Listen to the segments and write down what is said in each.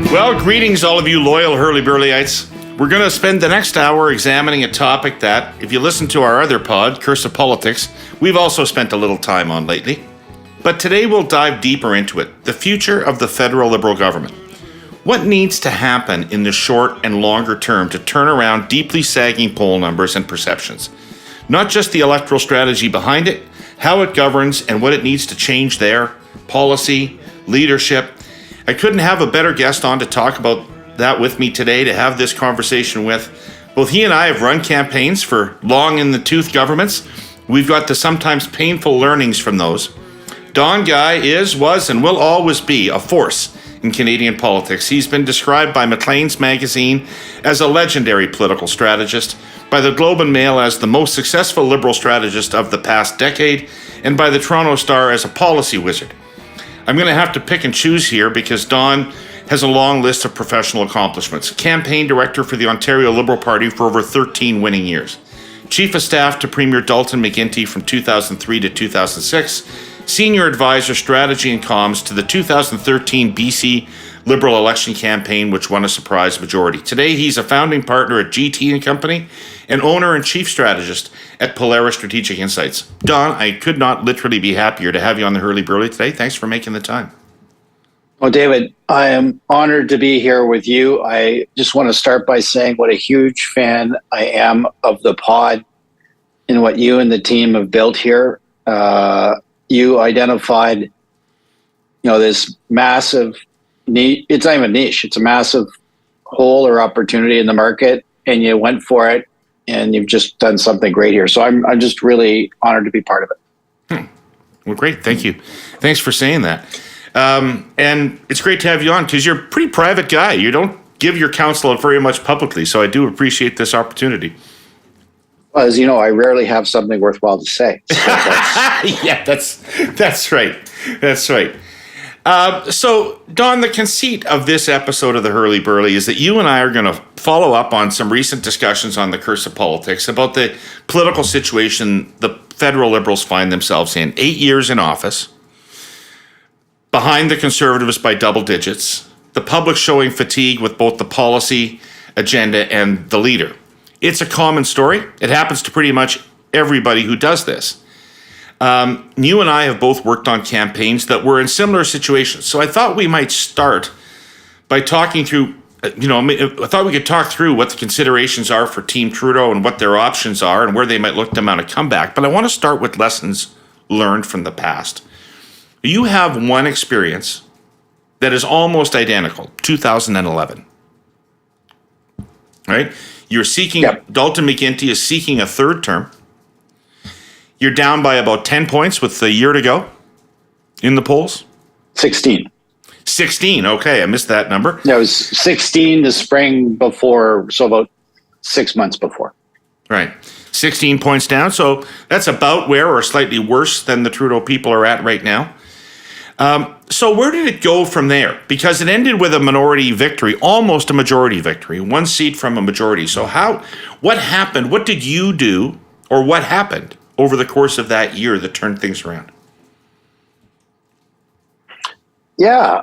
Well, greetings all of you loyal Herle Burly-ites. We're going to spend the next hour examining a topic that, if you listen to our other pod, Curse of Politics, we've also spent a little time on lately. But today we'll dive deeper into it, the future of the federal Liberal government. What needs to happen in the short and longer term to turn around deeply sagging poll numbers and perceptions? Not just the electoral strategy behind it, how it governs and what it needs to change there, policy, leadership. I couldn't have a better guest on to talk about that with me today, to have this conversation with. Both he and I have run campaigns for long in the tooth governments. We've got the sometimes painful learnings from those. Don Guy is, was, and will always be a force in Canadian politics. He's been described by Maclean's magazine as a legendary political strategist, by the Globe and Mail as the most successful Liberal strategist of the past decade, and by the Toronto Star as a policy wizard. I'm going to have to pick and choose here because Don has a long list of professional accomplishments. Campaign director for the Ontario Liberal Party for over 13 winning years. Chief of staff to Premier Dalton McGuinty from 2003 to 2006. Senior advisor strategy and comms to the 2013 BC Liberal election campaign, which won a surprise majority. Today, he's a founding partner at GT & Company and owner and chief strategist at Polaris Strategic Insights. Don, I could not literally be happier to have you on the Herle Burly today. Thanks for making the time. Well, David, I am honored to be here with you. I just want to start by saying what a huge fan I am of the pod and what you and the team have built here. You identified, this massive niche. It's not even a niche. It's a massive hole or opportunity in the market, and you went for it, and you've just done something great here. So I'm just really honored to be part of it. Well, great. Thank you. Thanks for saying that. And it's great to have you on because you're a pretty private guy. You don't give your counsel out very much publicly, so I do appreciate this opportunity. Well, as you know, I rarely have something worthwhile to say. So yeah, that's right. That's right. So, Don, the conceit of this episode of the Herle Burly is that you and I are going to follow up on some recent discussions on the Curse of Politics about the political situation the federal Liberals find themselves in. 8 years in office, behind the Conservatives by double digits, the public showing fatigue with both the policy agenda and the leader. It's a common story. It happens to pretty much everybody who does this. You and I have both worked on campaigns that were in similar situations. So I thought we might start by talking through, I thought we could talk through what the considerations are for Team Trudeau and what their options are and where they might look to mount a comeback. But I want to start with lessons learned from the past. You have one experience that is almost identical, 2011. Right? You're seeking, Yep. Dalton McGuinty is seeking a third term. You're down by about 10 points with a year to go in the polls. 16. 16, okay, I missed that number. That was 16 the spring before, so about 6 months before. Right, 16 points down, so that's about where, or slightly worse than the Trudeau people are at right now. So where did it go from there? Because it ended with a minority victory, almost a majority victory, one seat from a majority. So what happened? What did you do, or what happened over the course of that year that turned things around? Yeah,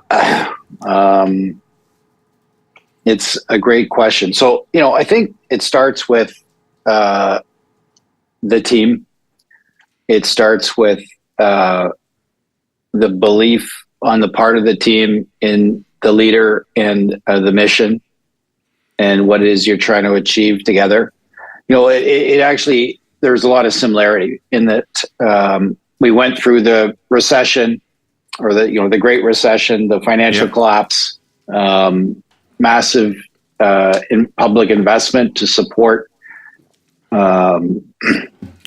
it's a great question. So, I think it starts with the team. It starts with the belief on the part of the team in the leader and the mission and what it is you're trying to achieve together. It actually, there's a lot of similarity in that we went through the recession, or the Great Recession, the financial collapse, massive in public investment to support the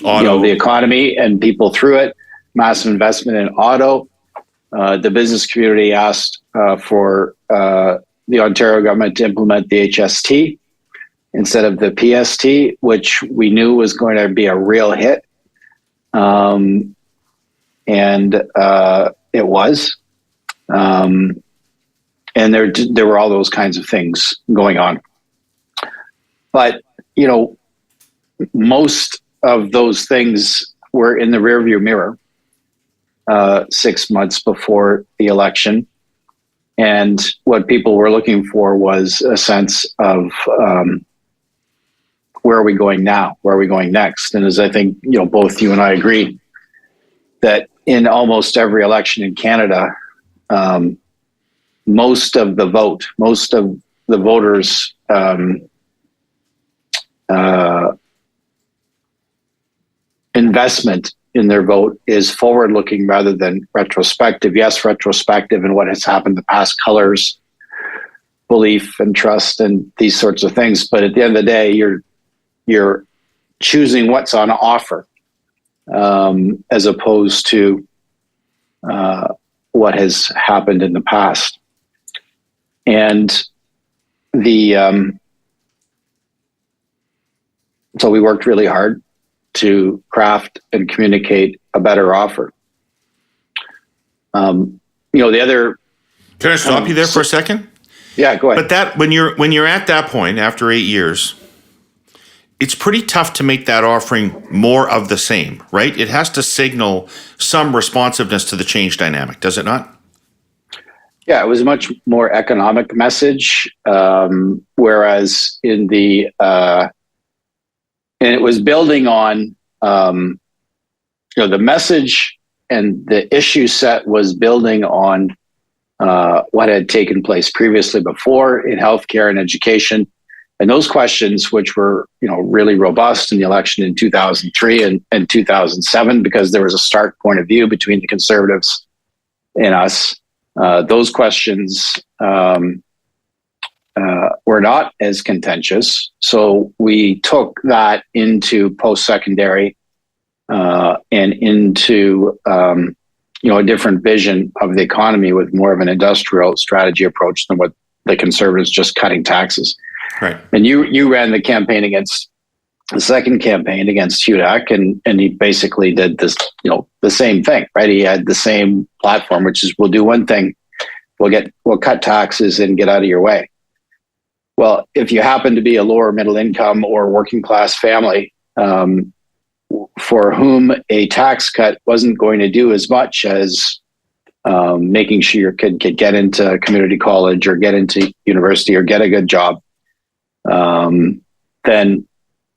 economy and people through it, massive investment in auto. The business community asked for the Ontario government to implement the HST instead of the PST, which we knew was going to be a real hit. And it was. And there were all those kinds of things going on. But, most of those things were in the rearview mirror 6 months before the election. And what people were looking for was a sense of where are we going now? Where are we going next? And as I think, both you and I agree that in almost every election in Canada, most of the voters' investment in their vote is forward-looking rather than retrospective. Yes, retrospective and what has happened, the past colors, belief and trust and these sorts of things. But at the end of the day, you're choosing what's on offer as opposed to what has happened in the past. And so we worked really hard to craft and communicate a better offer. The other. Can I stop you there for a second? Yeah, go ahead. But that when you're at that point after 8 years, it's pretty tough to make that offering more of the same, right? It has to signal some responsiveness to the change dynamic, does it not? Yeah, it was a much more economic message, whereas in the and it was building on the message and the issue set was building on what had taken place previously before in healthcare and education. And those questions, which were, really robust in the election in 2003 and 2007, because there was a stark point of view between the Conservatives and us, those questions were not as contentious. So we took that into post-secondary and into a different vision of the economy with more of an industrial strategy approach than what the Conservatives just cutting taxes. Right. And you ran the campaign against the second campaign against Hudak, and he basically did this, the same thing, right? He had the same platform, which is we'll do one thing, we'll cut taxes and get out of your way. Well, if you happen to be a lower middle income or working class family, for whom a tax cut wasn't going to do as much as making sure your kid could get into community college or get into university or get a good job, then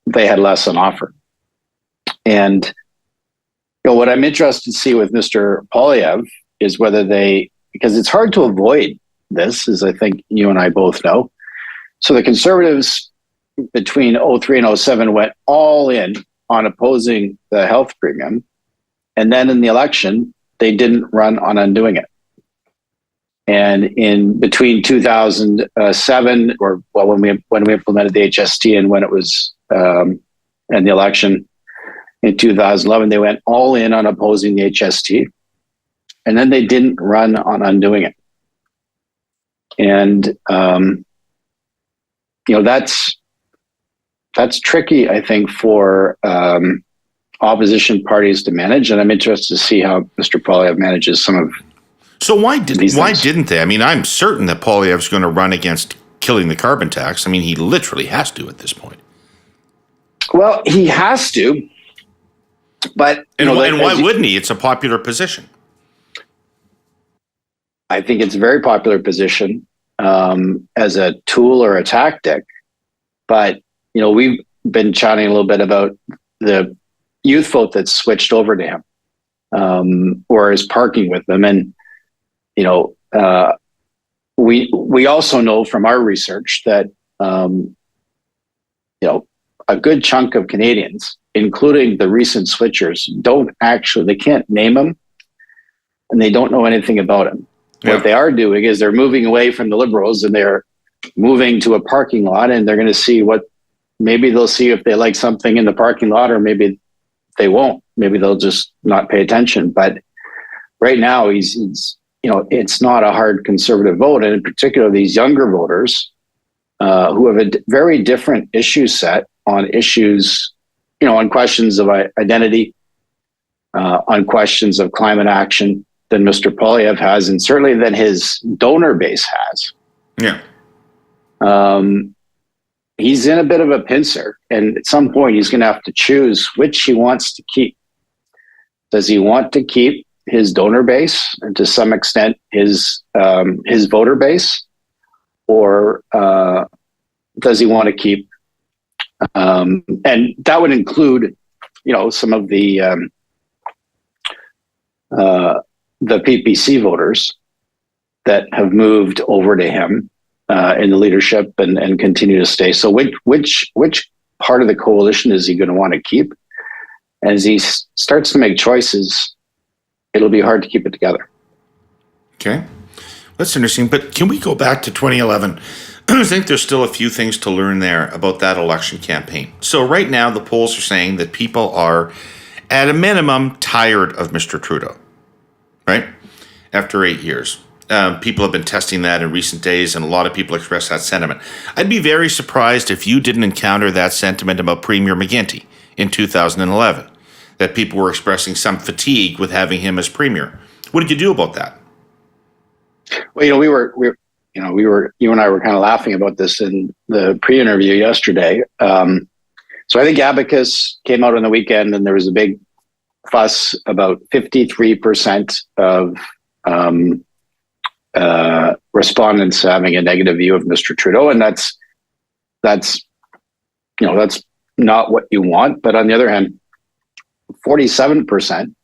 they had less on offer. And what I'm interested to see with Mr. Poilievre is whether because it's hard to avoid this, as I think you and I both know. So the Conservatives between 03 and 07 went all in on opposing the health premium. And then in the election, they didn't run on undoing it. And in between 2007, when we implemented the HST and when it was and the election in 2011, they went all in on opposing the HST, and then they didn't run on undoing it. And that's tricky, I think, for opposition parties to manage, and I'm interested to see how Mr. Poilievre manages some of. So why didn't they? I mean, I'm certain that Poilievre's going to run against killing the carbon tax. I mean, he literally has to at this point. Well, he has to, but why wouldn't he? It's a popular position. I think it's a very popular position as a tool or a tactic, but we've been chatting a little bit about the youth vote that's switched over to him or is parking with them, and we also know from our research that a good chunk of Canadians, including the recent switchers, they can't name him, and they don't know anything about him. Yeah. What they are doing is they're moving away from the Liberals and they're moving to a parking lot, and they're going to see maybe they'll see if they like something in the parking lot, or maybe they won't. Maybe they'll just not pay attention. But right now, he's it's not a hard Conservative vote, and in particular, these younger voters who have a very different issue set on issues, on questions of identity, on questions of climate action than Mr. Poilievre has, and certainly than his donor base has. Yeah. He's in a bit of a pincer, and at some point he's going to have to choose which he wants to keep. Does he want to keep his donor base and to some extent his voter base, or does he want to keep? And that would include, some of the PPC voters that have moved over to him in the leadership and continue to stay. So which part of the coalition is he going to want to keep? As he starts to make choices, it'll be hard to keep it together. Okay. That's interesting. But can we go back to 2011? I think there's still a few things to learn there about that election campaign. So right now, the polls are saying that people are, at a minimum, tired of Mr. Trudeau, right? After 8 years. People have been testing that in recent days, and a lot of people express that sentiment. I'd be very surprised if you didn't encounter that sentiment about Premier McGuinty in 2011, that people were expressing some fatigue with having him as Premier. What did you do about that? Well, you and I were kind of laughing about this in the pre-interview yesterday. So I think Abacus came out on the weekend, and there was a big fuss about 53% of respondents having a negative view of Mr. Trudeau, and that's not what you want. But on the other hand, 47%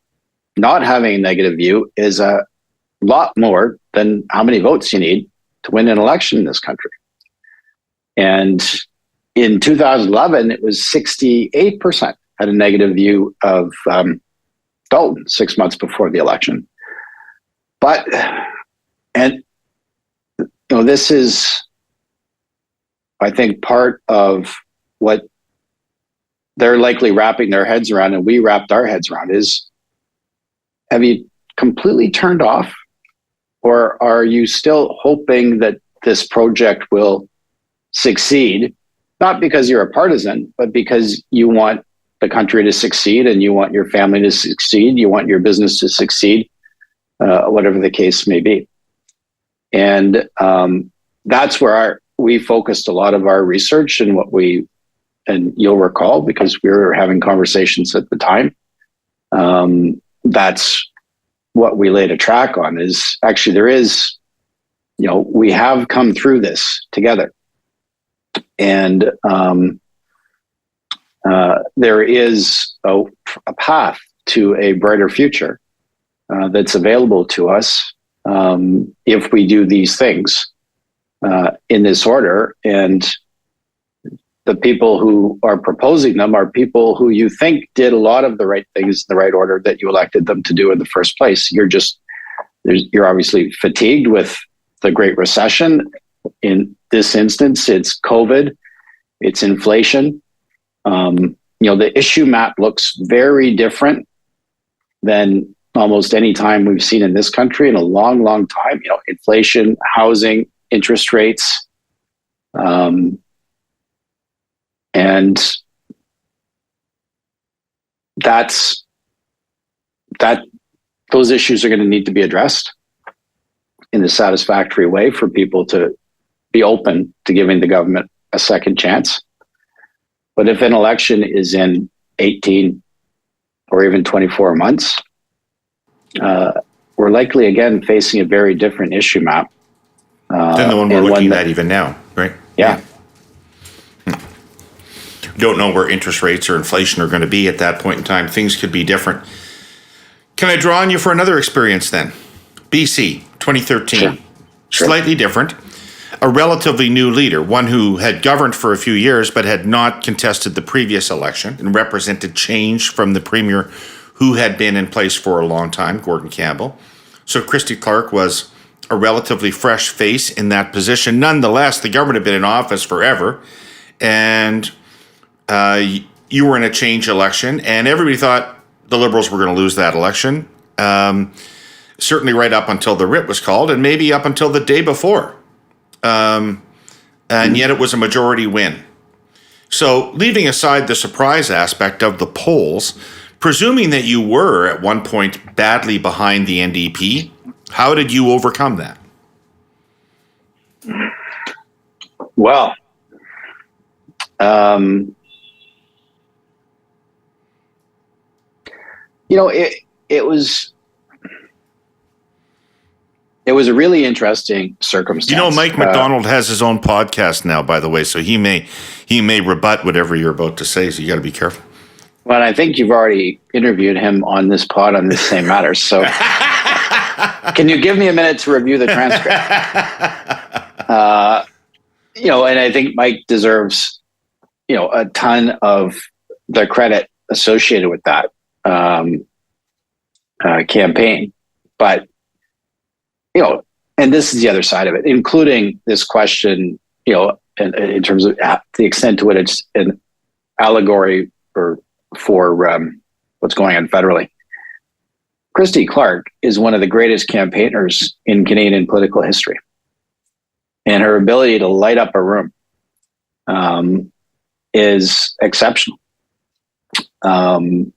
not having a negative view is a lot more than how many votes you need to win an election in this country. And in 2011, it was 68% had a negative view of Dalton 6 months before the election. But, this is, I think, part of what they're likely wrapping their heads around, and we wrapped our heads around, is, have you completely turned off? Or are you still hoping that this project will succeed? Not because you're a partisan, but because you want the country to succeed and you want your family to succeed, you want your business to succeed, whatever the case may be. And that's where we focused a lot of our research and you'll recall, because we were having conversations at the time, that's what we laid a track on. Is actually, there is, we have come through this together, and there is a path to a brighter future that's available to us if we do these things in this order. And the people who are proposing them are people who you think did a lot of the right things in the right order that you elected them to do in the first place. You're obviously fatigued with the Great Recession. In this instance, it's COVID, it's inflation. The issue map looks very different than almost any time we've seen in this country in a long, long time. Inflation, housing, interest rates. And those issues are going to need to be addressed in a satisfactory way for people to be open to giving the government a second chance. But if an election is in 18 or even 24 months, we're likely again facing a very different issue map than the one we're looking at even now, right? Yeah. Don't know where interest rates or inflation are going to be at that point in time. Things could be different. Can I draw on you for another experience then? BC, 2013. Sure. Slightly different. A relatively new leader, one who had governed for a few years but had not contested the previous election and represented change from the premier who had been in place for a long time, Gordon Campbell. So Christy Clark was a relatively fresh face in that position. Nonetheless, the government had been in office forever, and you were in a change election, and everybody thought the Liberals were going to lose that election, certainly right up until the writ was called, and maybe up until the day before. And yet it was a majority win. So leaving aside the surprise aspect of the polls, presuming that you were at one point badly behind the NDP, how did you overcome that? Well, it was it was a really interesting circumstance. You know, Mike McDonald has his own podcast now, by the way, so he may rebut whatever you're about to say, so you got to be careful. Well, I think you've already interviewed him on this pod on this same matter. So can you give me a minute to review the transcript? And I think Mike deserves, a ton of the credit associated with that campaign. But, and this is the other side of it, including this question, in terms of the extent to which it's an allegory for what's going on federally. Christy Clark is one of the greatest campaigners in Canadian political history. And her ability to light up a room is exceptional. And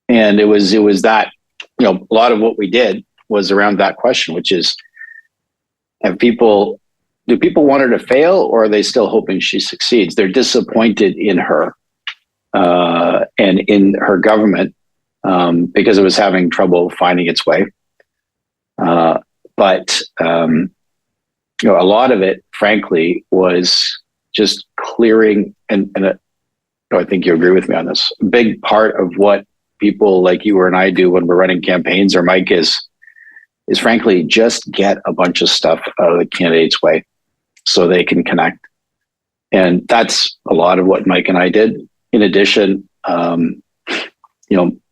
it was that, a lot of what we did was around that question, which is, do people want her to fail, or are they still hoping she succeeds? They're disappointed in her and in her government because it was having trouble finding its way. But a lot of it, frankly, was just clearing, and I think you agree with me on this. A big part of what people like you and I do when we're running campaigns, or Mike is frankly just get a bunch of stuff out of the candidate's way so they can connect. And that's a lot of what Mike and I did. In addition,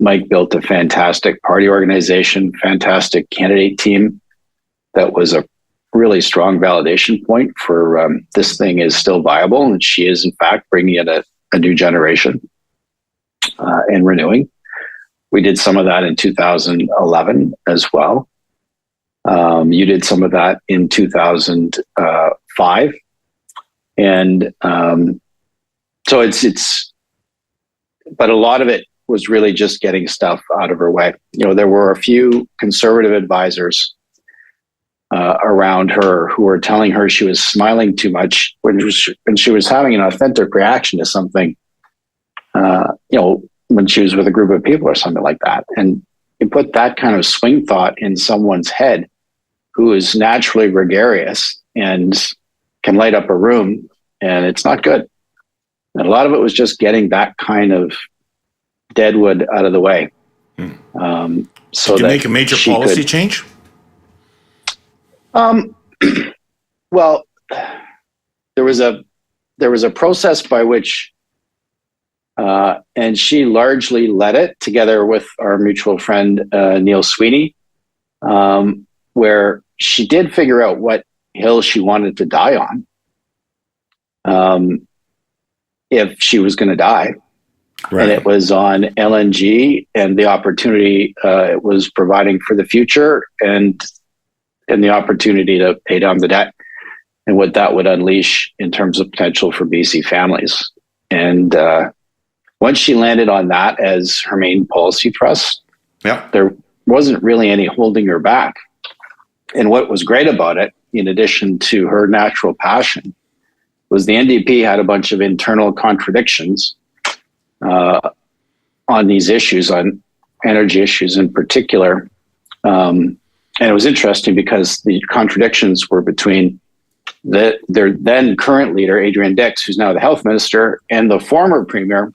Mike built a fantastic party organization, fantastic candidate team that was a really strong validation point for this thing is still viable, and she is in fact bringing in a new generation and renewing. We did some of that in 2011 as well. You did some of that in 2005, and so it's. But a lot of it was really just getting stuff out of her way. There were a few conservative advisors around her who were telling her she was smiling too much when she was having an authentic reaction to something, when she was with a group of people or something like that. And you put that kind of swing thought in someone's head who is naturally gregarious and can light up a room, and it's not good. And a lot of it was just getting that kind of deadwood out of the way. So did you make a major policy change? Well, there was a process by which, and she largely led it together with our mutual friend, Neil Sweeney, where she did figure out what hill she wanted to die on. If she was going to die. Right. And it was on LNG and the opportunity it was providing for the future, and the opportunity to pay down the debt, and what that would unleash in terms of potential for BC families. And once she landed on that as her main policy thrust, there wasn't really any holding her back. And what was great about it, in addition to her natural passion, was the NDP had a bunch of internal contradictions on these issues, on energy issues in particular. And it was interesting because the contradictions were between their then current leader, Adrian Dix, who's now the health minister, and the former premier,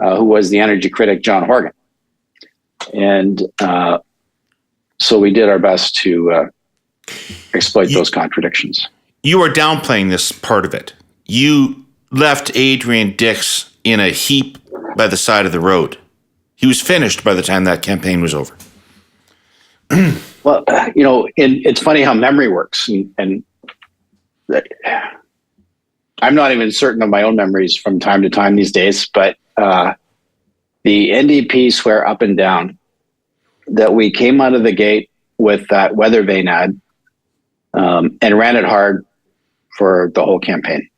who was the energy critic, John Horgan. And so we did our best to exploit those contradictions. You are downplaying this part of it. You left Adrian Dix in a heap by the side of the road. He was finished by the time that campaign was over. Well, it's funny how memory works. And I'm not even certain of my own memories from time to time these days, but the NDP swear up and down that we came out of the gate with that weather vane ad and ran it hard for the whole campaign.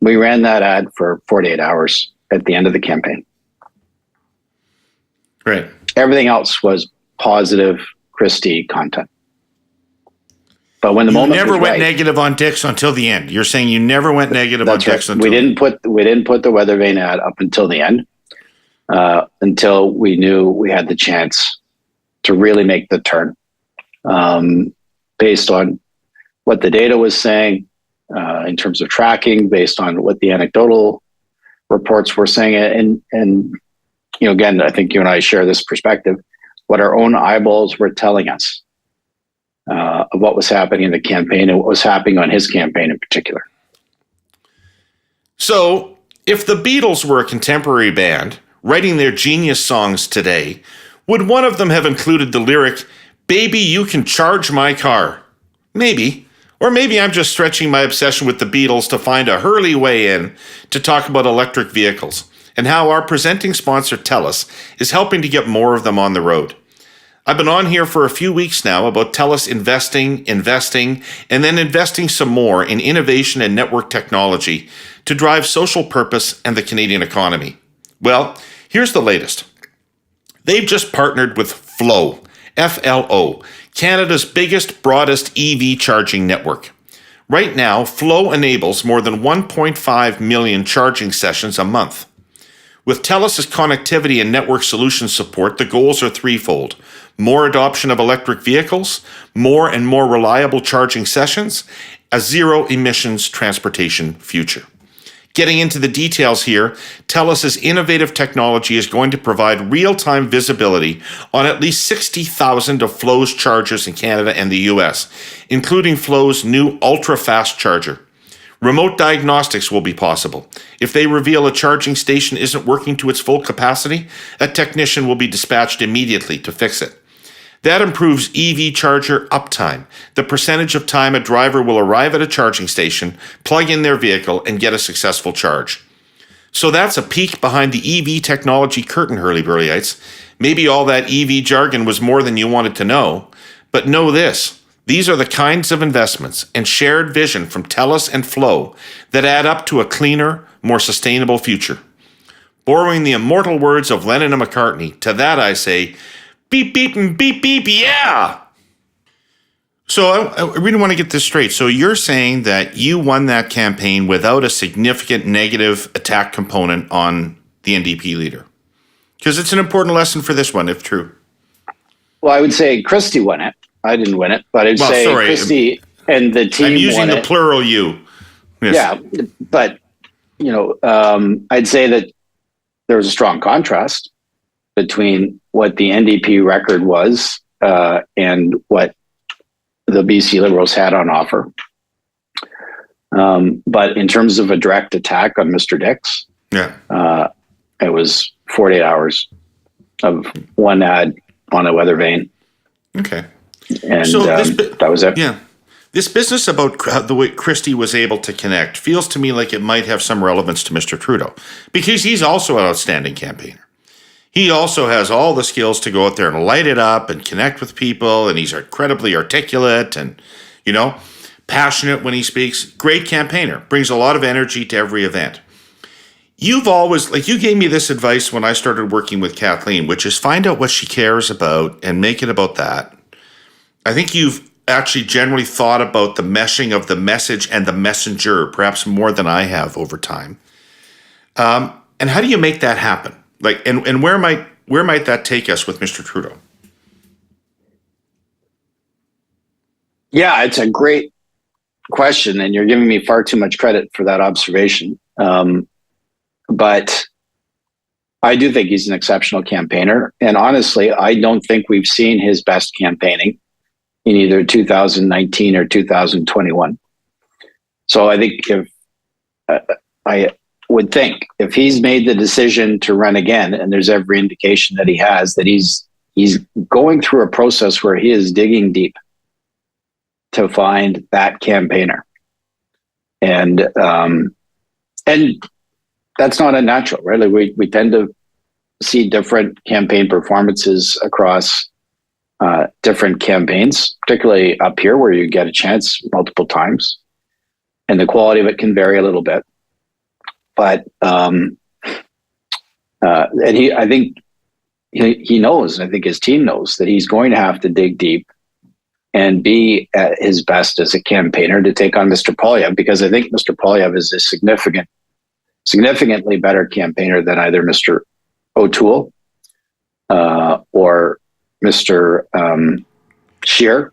We ran that ad for 48 hours at the end of the campaign. Right. Everything else was positive Christie content. But when the moment never was went right, negative on Dix until the end. You're saying you never went negative on Dix until we didn't put the weather vane ad up until the end, until we knew we had the chance really make the turn, based on what the data was saying, in terms of tracking, based on what the anecdotal reports were saying, and again, I think you and I share this perspective, what our own eyeballs were telling us of what was happening in the campaign and what was happening on his campaign in particular. So, if the Beatles were a contemporary band writing their genius songs today, would one of them have included the lyric, "Baby, you can charge my car"? Maybe. Or maybe I'm just stretching my obsession with the Beatles to find a Herle way in to talk about electric vehicles and how our presenting sponsor TELUS is helping to get more of them on the road. I've been on here for a few weeks now about TELUS investing, and then investing some more in innovation and network technology to drive social purpose and the Canadian economy. Well, here's the latest. They've just partnered with Flow, F-L-O, Canada's biggest, broadest EV charging network. Right now, Flow enables more than 1.5 million charging sessions a month. With TELUS's connectivity and network solution support, the goals are threefold: more adoption of electric vehicles, more and more reliable charging sessions, a zero-emissions transportation future. Getting into the details here, TELUS's innovative technology is going to provide real-time visibility on at least 60,000 of Flow's chargers in Canada and the US, including Flow's new ultra-fast charger. Remote diagnostics will be possible. If they reveal a charging station isn't working to its full capacity, a technician will be dispatched immediately to fix it. That improves EV charger uptime, the percentage of time a driver will arrive at a charging station, plug in their vehicle, and get a successful charge. So that's a peek behind the EV technology curtain, Herle Burly-ites. Maybe all that EV jargon was more than you wanted to know, but know this. These are the kinds of investments and shared vision from TELUS and Flow that add up to a cleaner, more sustainable future. Borrowing the immortal words of Lennon and McCartney, to that I say, beep, beep, and beep, beep, yeah! So I really want to get this straight. So you're saying that you won that campaign without a significant negative attack component on the NDP leader? Because it's an important lesson for this one, if true. Well, I would say Christie won it. I didn't win it, but I'd say Christie and the team won it. I'm using the plural you. Yes. Yeah, but, I'd say that there was a strong contrast between what the NDP record was and what the BC Liberals had on offer. But in terms of a direct attack on Mr. Dix, it was 48 hours of one ad on a weather vane. Okay. And so that was it. Yeah. This business about the way Christie was able to connect feels to me like it might have some relevance to Mr. Trudeau, because he's also an outstanding campaigner. He also has all the skills to go out there and light it up and connect with people, and he's incredibly articulate and, passionate when he speaks. Great campaigner, brings a lot of energy to every event. You've always, you gave me this advice when I started working with Kathleen, which is find out what she cares about and make it about that. I think you've actually generally thought about the meshing of the message and the messenger, perhaps more than I have over time. And how do you make that happen? And where might that take us with Mr. Trudeau? Yeah, it's a great question, and you're giving me far too much credit for that observation. But I do think he's an exceptional campaigner. And honestly, I don't think we've seen his best campaigning in either 2019 or 2021. So I think I would think if he's made the decision to run again, and there's every indication that he has, that he's going through a process where he is digging deep to find that campaigner. And that's not unnatural, right? Like we tend to see different campaign performances across different campaigns, particularly up here where you get a chance multiple times, and the quality of it can vary a little bit. But and I think he knows, and I think his team knows, that he's going to have to dig deep and be at his best as a campaigner to take on Mr. Poilievre, because I think Mr. Poilievre is a significantly better campaigner than either Mr. O'Toole or Mr. Scheer,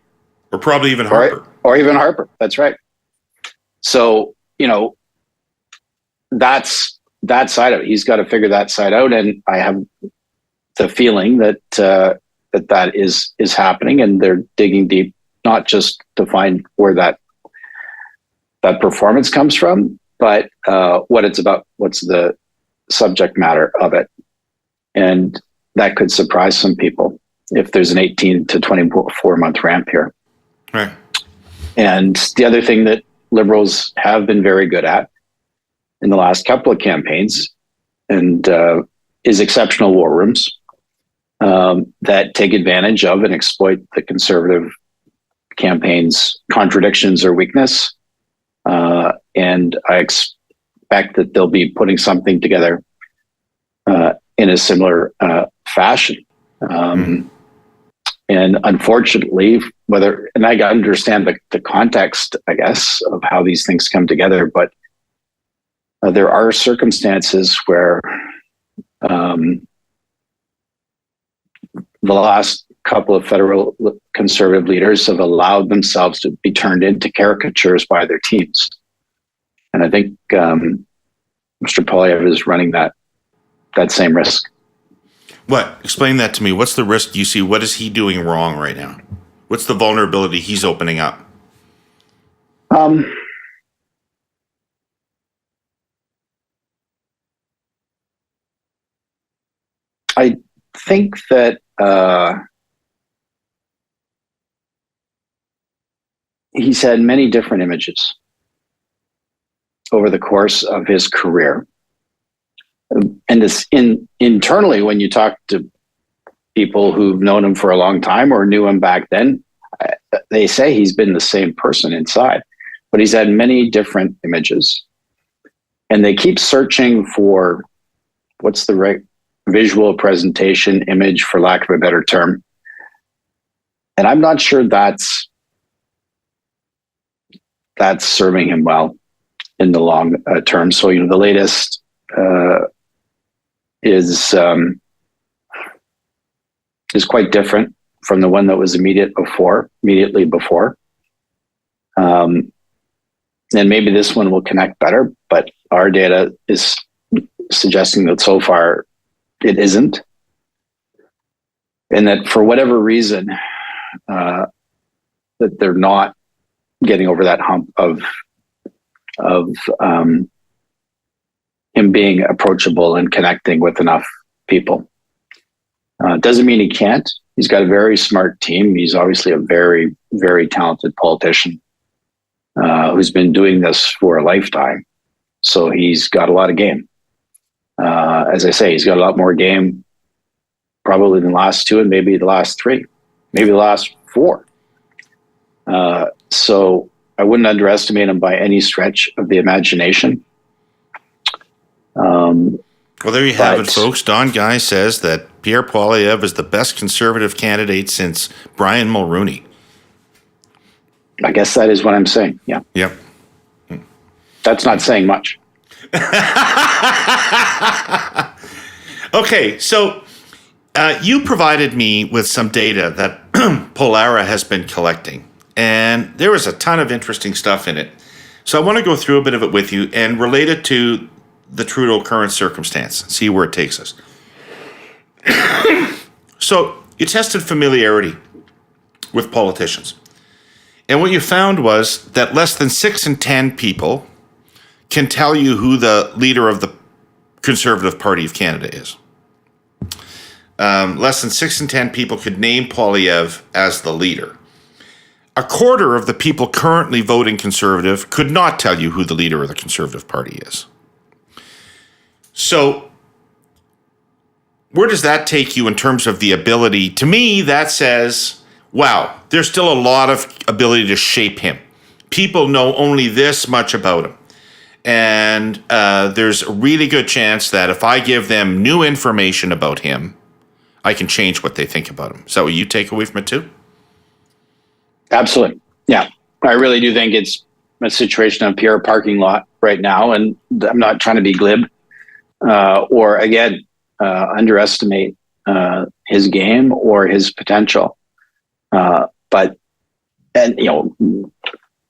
or probably even Harper, or even Harper. That's right. So that's that side of it. He's got to figure that side out, and I have the feeling that that is happening, and they're digging deep, not just to find where that performance comes from, but what it's about. What's the subject matter of it? And that could surprise some people if there's an 18 to 24 month ramp here. Right. And the other thing that Liberals have been very good at in the last couple of campaigns, and is exceptional war rooms that take advantage of and exploit the Conservative campaign's contradictions or weakness. And I expect that they'll be putting something together in a similar fashion. And unfortunately, and I understand the context, I guess, of how these things come together, but there are circumstances where the last couple of federal Conservative leaders have allowed themselves to be turned into caricatures by their teams. And I think Mr. Poilievre is running that same risk. What? Explain that to me. What's the risk you see? What is he doing wrong right now? What's the vulnerability he's opening up? I think that he's had many different images over the course of his career. And this internally, when you talk to people who've known him for a long time or knew him back then, they say he's been the same person inside, but he's had many different images. And they keep searching for what's the right visual presentation, image, for lack of a better term. And I'm not sure that's serving him well in the long term. So, the latest is quite different from the one that was immediately before. And maybe this one will connect better, but our data is suggesting that so far it isn't. And that for whatever reason, that they're not getting over that hump of him being approachable and connecting with enough people. Doesn't mean he can't. He's got a very smart team. He's obviously a very, very talented politician who's been doing this for a lifetime. So he's got a lot of game. As I say, he's got a lot more game probably than the last two, and maybe the last three, maybe the last four. So I wouldn't underestimate him by any stretch of the imagination. Well, there you have it, folks. Don Guy says that Pierre Poilievre is the best Conservative candidate since Brian Mulroney. I guess that is what I'm saying. Yeah. Yep. That's not saying much. Okay, so you provided me with some data that Polara has been collecting, and there was a ton of interesting stuff in it. So I want to go through a bit of it with you and relate it to the Trudeau current circumstance, see where it takes us. So you tested familiarity with politicians. And what you found was that less than 6 in 10 people can tell you who the leader of the Conservative Party of Canada is. Less than 6 in 10 people could name Poilievre as the leader. A quarter of the people currently voting Conservative could not tell you who the leader of the Conservative Party is. So where does that take you in terms of the ability? To me, that says, wow, there's still a lot of ability to shape him. People know only this much about him. And there's a really good chance that if I give them new information about him, I can change what they think about him. Is that what you take away from it too? Absolutely. Yeah. I really do think it's a situation of pure parking lot right now. And I'm not trying to be glib or, again, underestimate his game or his potential.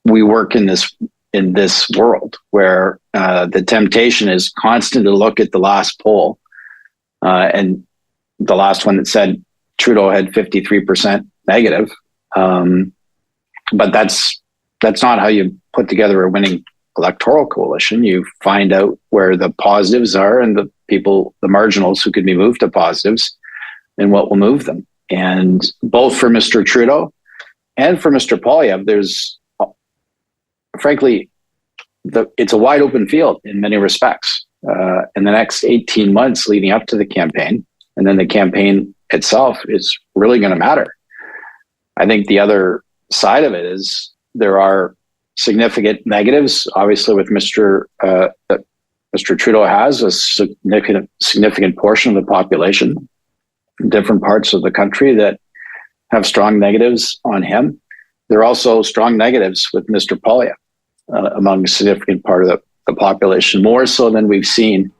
We work in this world where the temptation is constant to look at the last poll, and the last one that said Trudeau had 53% negative. But that's not how you put together a winning electoral coalition. You find out where the positives are and the marginals who could be moved to positives, and what will move them. And both for Mr. Trudeau and for Mr. Poilievre, there's, frankly, it's a wide open field in many respects. In the next 18 months leading up to the campaign, and then the campaign itself, is really going to matter. I think the other side of it is there are significant negatives. Obviously, with Mr. Trudeau has a significant portion of the population in different parts of the country that have strong negatives on him. There are also strong negatives with Mr. Poilievre among a significant part of the population, more so than we've seen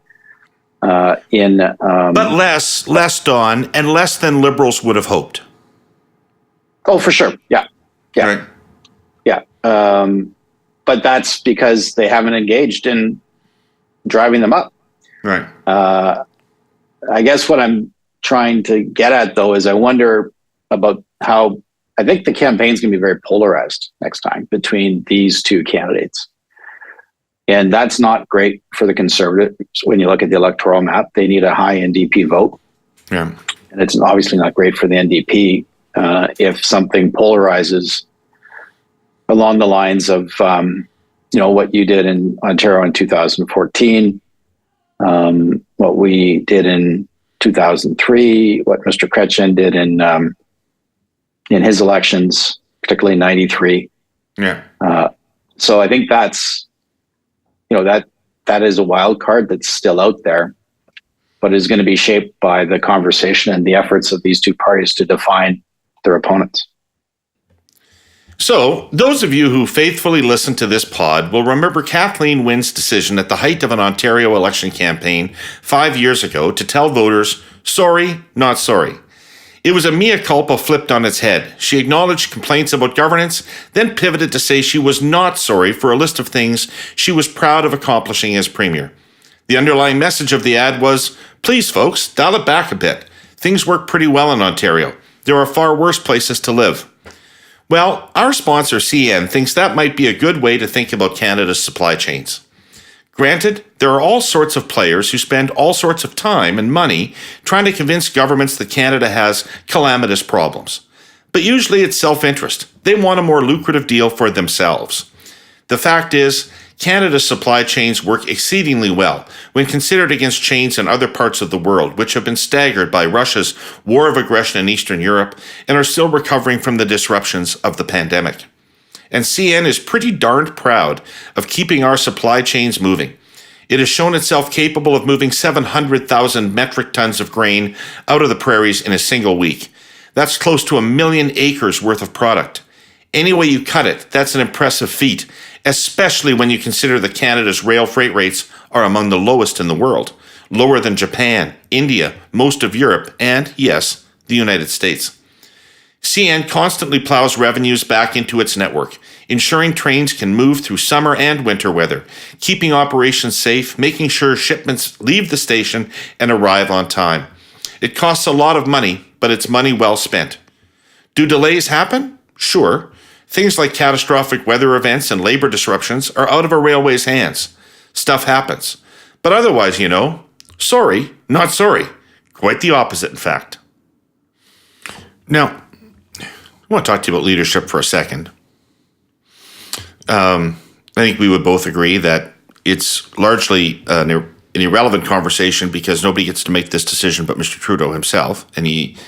but less, Don, and less than Liberals would have hoped. Oh, for sure. Yeah. Right. Yeah. But that's because they haven't engaged in driving them up. Right. I guess what I'm trying to get at, though, is I wonder about how I think the campaign's going to be very polarized next time between these two candidates. And that's not great for the Conservatives. When you look at the electoral map, they need a high NDP vote. Yeah. And it's obviously not great for the NDP if something polarizes along the lines of, what you did in Ontario in 2014, what we did in 2003, what Mr. Chrétien did in his elections, particularly in 93. Yeah. So I think that's, that is a wild card that's still out there, but is going to be shaped by the conversation and the efforts of these two parties to define their opponents. So, those of you who faithfully listen to this pod will remember Kathleen Wynne's decision at the height of an Ontario election campaign 5 years ago to tell voters, sorry, not sorry. It was a mea culpa flipped on its head. She acknowledged complaints about governance, then pivoted to say she was not sorry for a list of things she was proud of accomplishing as Premier. The underlying message of the ad was, please folks, dial it back a bit. Things work pretty well in Ontario. There are far worse places to live. Well, our sponsor CN thinks that might be a good way to think about Canada's supply chains. Granted, there are all sorts of players who spend all sorts of time and money trying to convince governments that Canada has calamitous problems. But usually it's self-interest. They want a more lucrative deal for themselves. The fact is, Canada's supply chains work exceedingly well when considered against chains in other parts of the world, which have been staggered by Russia's war of aggression in Eastern Europe and are still recovering from the disruptions of the pandemic. And CN is pretty darned proud of keeping our supply chains moving. It has shown itself capable of moving 700,000 metric tons of grain out of the prairies in a single week. That's close to 1 million acres worth of product. Any way you cut it, that's an impressive feat, especially when you consider that Canada's rail freight rates are among the lowest in the world, lower than Japan, India, most of Europe, and, yes, the United States. CN constantly plows revenues back into its network, ensuring trains can move through summer and winter weather, keeping operations safe, making sure shipments leave the station and arrive on time. It costs a lot of money, but it's money well spent. Do delays happen? Sure. Things like catastrophic weather events and labor disruptions are out of a railway's hands. Stuff happens. But otherwise, sorry, not sorry. Quite the opposite, in fact. Now, I want to talk to you about leadership for a second. I think we would both agree that it's largely an irrelevant conversation because nobody gets to make this decision but Mr. Trudeau himself, and he,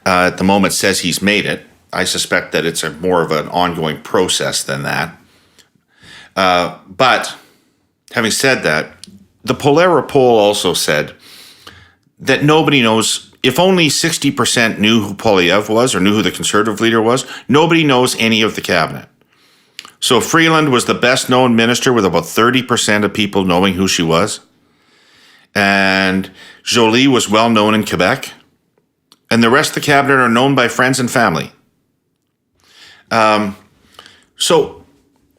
at the moment, says he's made it. I suspect that it's more of an ongoing process than that. But having said that, the Polera poll also said that nobody knows. If only 60% knew who Poilievre was or knew who the Conservative leader was, nobody knows any of the cabinet. So Freeland was the best known minister with about 30% of people knowing who she was. And Joly was well known in Quebec. and the rest of the cabinet are known by friends and family. So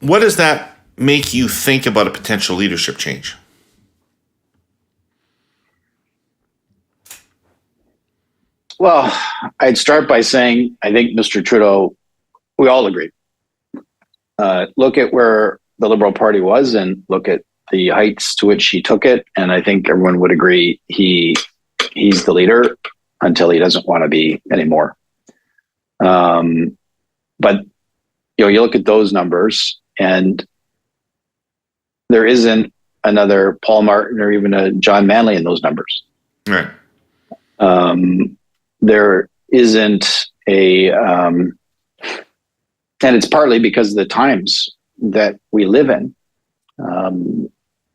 what does that make you think about a potential leadership change? Well, I'd start by saying I think Mr. Trudeau, we all agree. Look at where the Liberal Party was and look at the heights to which he took it. And I think everyone would agree he's the leader until he doesn't want to be anymore. But you look at those numbers and there isn't another Paul Martin or even a John Manley in those numbers. Right. There isn't and it's partly because of the times that we live in.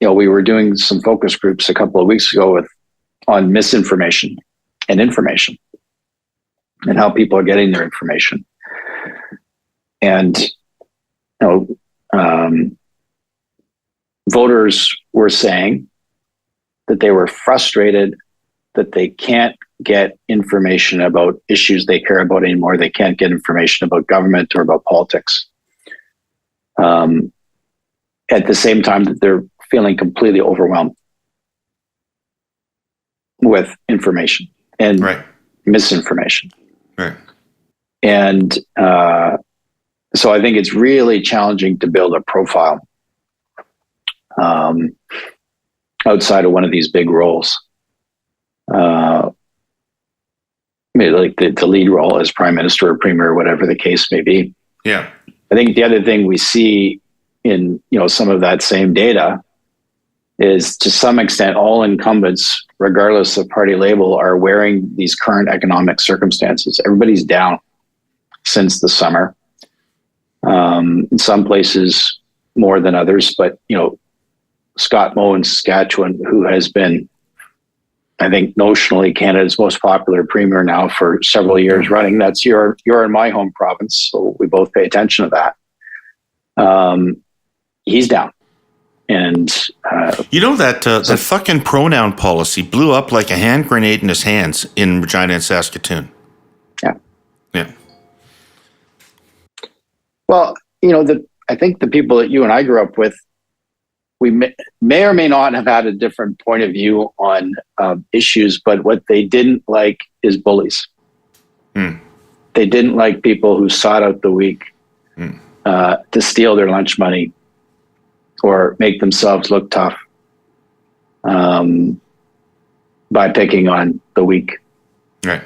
We were doing some focus groups a couple of weeks ago on misinformation and information and how people are getting their information. And, voters were saying that they were frustrated that they can't get information about issues they care about anymore. They can't get information about government or about politics. At the same time that they're feeling completely overwhelmed with information and misinformation. Right. And so I think it's really challenging to build a profile outside of one of these big roles. Maybe like the lead role as prime minister or premier or whatever the case may be. Yeah. I think the other thing we see in some of that same data is to some extent all incumbents, regardless of party label, are wearing these current economic circumstances. Everybody's down since the summer. In some places more than others, but Scott Moe in Saskatchewan, who has been, I think, notionally Canada's most popular premier now for several years running. That's you're in my home province, so we both pay attention to that. He's down, and that fucking pronoun policy blew up like a hand grenade in his hands in Regina and Saskatoon. Yeah. Well, I think the people that you and I grew up with, we may or may not have had a different point of view on issues, but what they didn't like is bullies. They didn't like people who sought out the weak to steal their lunch money or make themselves look tough by picking on the weak. Right.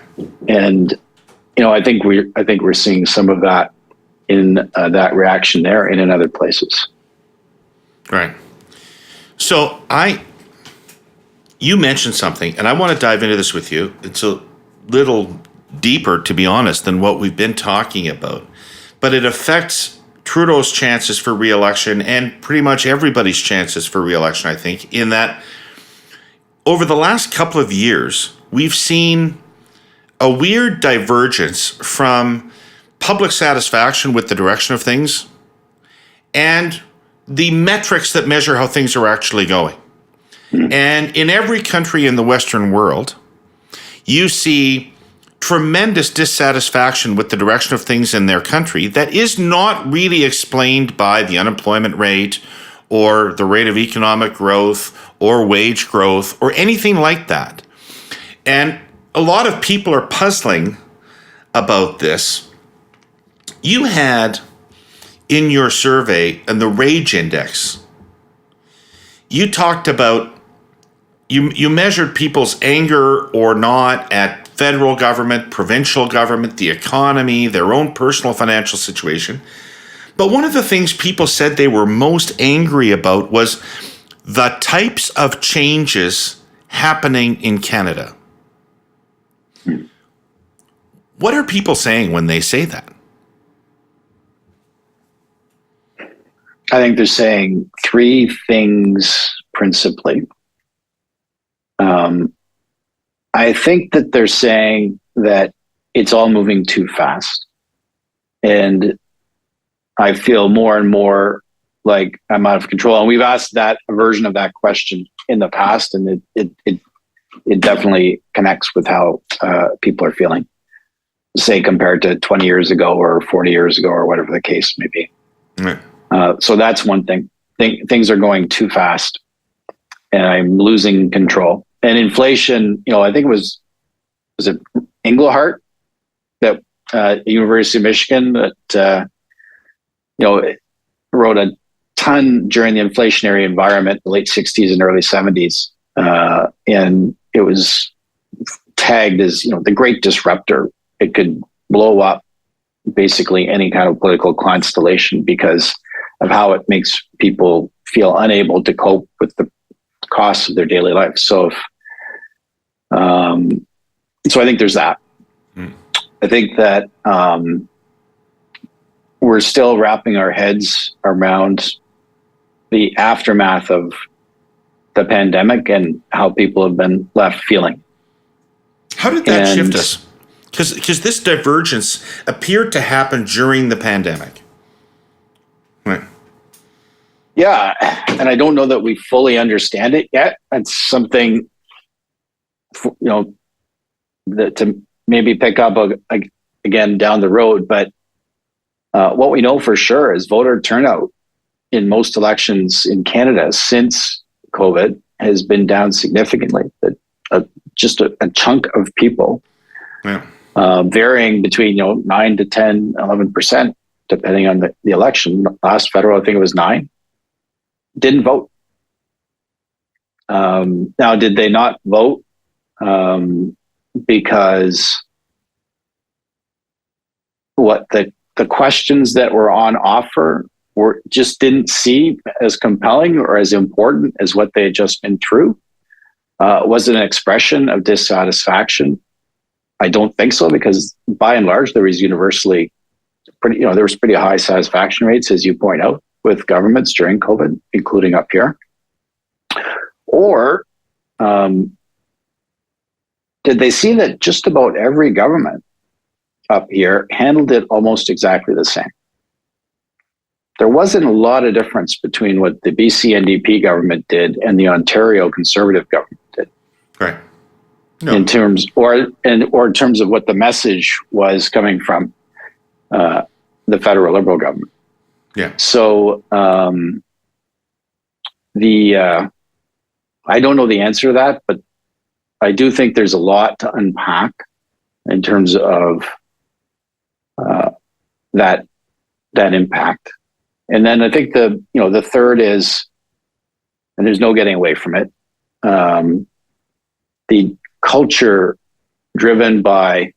And I think we're seeing some of that in that reaction there and in other places. Right. So you mentioned something, and I want to dive into this with you. It's a little deeper, to be honest, than what we've been talking about, but it affects Trudeau's chances for re-election and pretty much everybody's chances for re-election, I think, in that over the last couple of years, we've seen a weird divergence from public satisfaction with the direction of things and the metrics that measure how things are actually going. And in every country in the Western world, you see tremendous dissatisfaction with the direction of things in their country that is not really explained by the unemployment rate or the rate of economic growth or wage growth or anything like that. And a lot of people are puzzling about this. You had in your survey and the rage index, you talked about, you measured people's anger or not at federal government, provincial government, the economy, their own personal financial situation. But one of the things people said they were most angry about was the types of changes happening in Canada. What are people saying when they say that? I think they're saying three things principally. I think that they're saying that it's all moving too fast. And I feel more and more like I'm out of control. And we've asked that a version of that question in the past, and it it definitely connects with how people are feeling, say, compared to 20 years ago or 40 years ago or whatever the case may be. Right. So that's one thing. Things are going too fast and I'm losing control. And inflation, I think was it Englehart that University of Michigan that, wrote a ton during the inflationary environment, the late 60s and early 70s. And it was tagged as, the great disruptor. It could blow up basically any kind of political constellation because of how it makes people feel unable to cope with the costs of their daily life. So, so I think there's that. I think that we're still wrapping our heads around the aftermath of the pandemic and how people have been left feeling. How did that shift us? Because this divergence appeared to happen during the pandemic. Right. Yeah, and I don't know that we fully understand it yet. It's something, that to maybe pick up again down the road. But what we know for sure is voter turnout in most elections in Canada since COVID has been down significantly. Just a chunk of people, varying between 9 to 10, 11%, depending on the election. Last federal, I think it was 9, didn't vote. Now, did they not vote because the questions that were on offer just didn't see as compelling or as important as what they had just been through? Was it an expression of dissatisfaction? I don't think so, because by and large, there was universally there was pretty high satisfaction rates, as you point out, with governments during COVID, including up here. Or did they see that just about every government up here handled it almost exactly the same? There wasn't a lot of difference between what the BC NDP government did and the Ontario Conservative government did. Right. No. In terms in terms of what the message was coming from the federal Liberal government. Yeah. So I don't know the answer to that, but I do think there's a lot to unpack in terms of that impact. And then I think the third is, and there's no getting away from it, the culture driven by